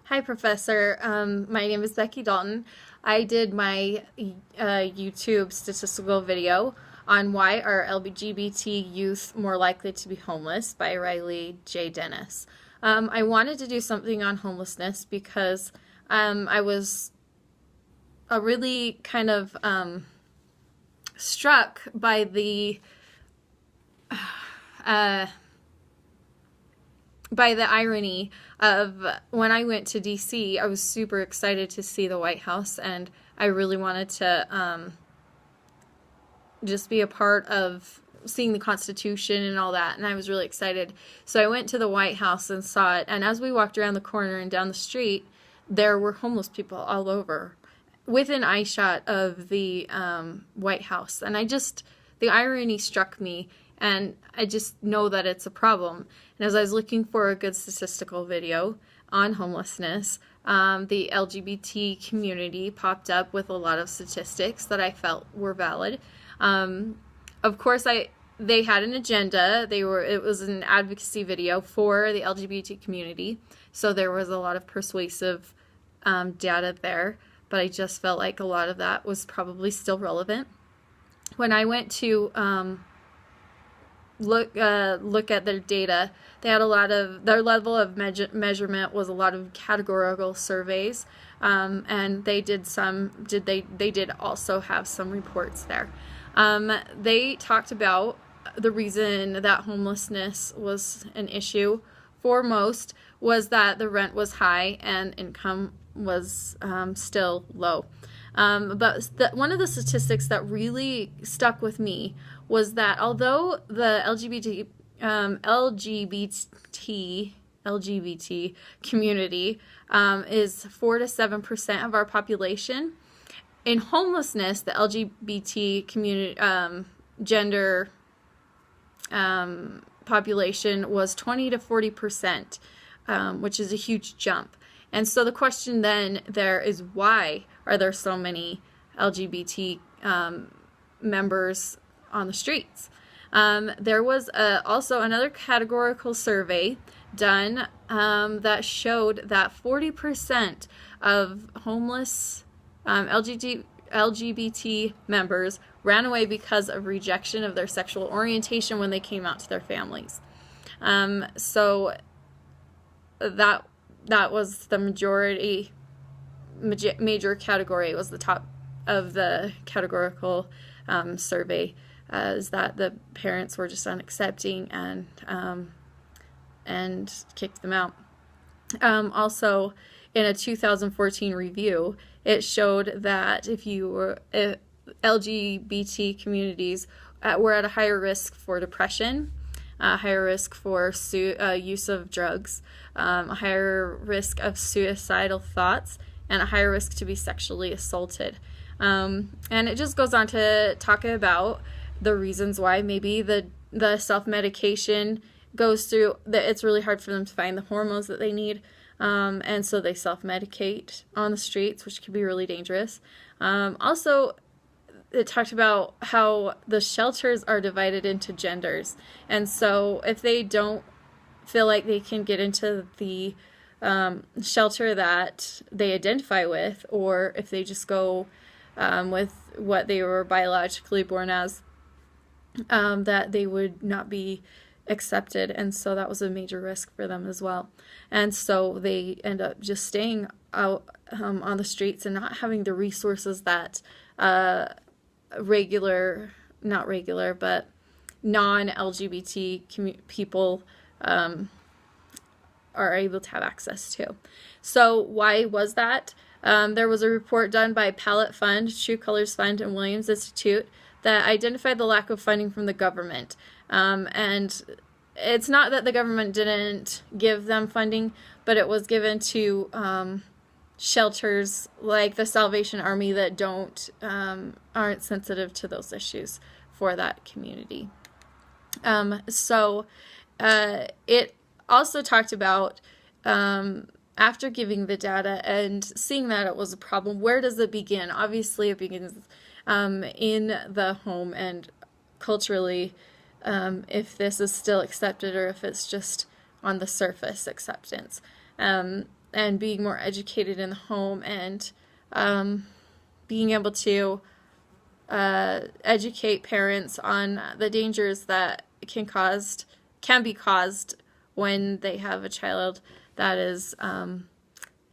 Hi, Professor. My name is Becky Dalton. I did my YouTube statistical video on why are LGBT youth more likely to be homeless by Riley J. Dennis. I wanted to do something on homelessness because I was really kind of struck by the irony of when I went to DC. I was super excited to see the White House, and I really wanted to just be a part of seeing the Constitution and all that, and I was really excited. So I went to the White House and saw it, and as we walked around the corner and down the street, there were homeless people all over, within eyeshot of the White House. And the irony struck me, and I just know that it's a problem. And as I was looking for a good statistical video on homelessness, the LGBT community popped up with a lot of statistics that I felt were valid. Of course, they had an agenda. It was an advocacy video for the LGBT community, so there was a lot of persuasive data there. But I just felt like a lot of that was probably still relevant. When I went to look at their data, they had their level of measurement was a lot of categorical surveys, and they did also have some reports there. They talked about the reason that homelessness was an issue for most was that the rent was high and income was still low. But one of the statistics that really stuck with me was that although the LGBT community is 4 to 7% of our population, in homelessness, the LGBT community gender population was 20 to 40%, which is a huge jump. And so the question then there is, why are there so many LGBT members on the streets? There was also another categorical survey done that showed that 40% of homeless LGBT members ran away because of rejection of their sexual orientation when they came out to their families. So that was the major category. It was the top of the categorical survey, is that the parents were just unaccepting and kicked them out. Also, in a 2014 review, it showed that if LGBT communities were at a higher risk for depression, a higher risk for use of drugs, a higher risk of suicidal thoughts, and a higher risk to be sexually assaulted. And it just goes on to talk about the reasons why maybe the self-medication goes through, that it's really hard for them to find the hormones that they need, and so they self-medicate on the streets, which can be really dangerous. Also, it talked about how the shelters are divided into genders, and so if they don't feel like they can get into the shelter that they identify with, or if they just go with what they were biologically born as, that they would not be accepted, and so that was a major risk for them as well. And so they end up just staying out on the streets and not having the resources that non-LGBT people are able to have access to. So why was that? There was a report done by Palette Fund, True Colors Fund, and Williams Institute that identified the lack of funding from the government. And it's not that the government didn't give them funding, but it was given to shelters like the Salvation Army that aren't sensitive to those issues for that community. So it also talked about, after giving the data and seeing that it was a problem, where does it begin? Obviously it begins in the home, and culturally, if this is still accepted or if it's just on the surface acceptance. and being more educated in the home, and being able to educate parents on the dangers that can be caused when they have a child that is an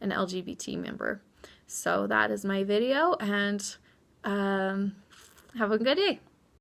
LGBT member. So that is my video, and have a good day.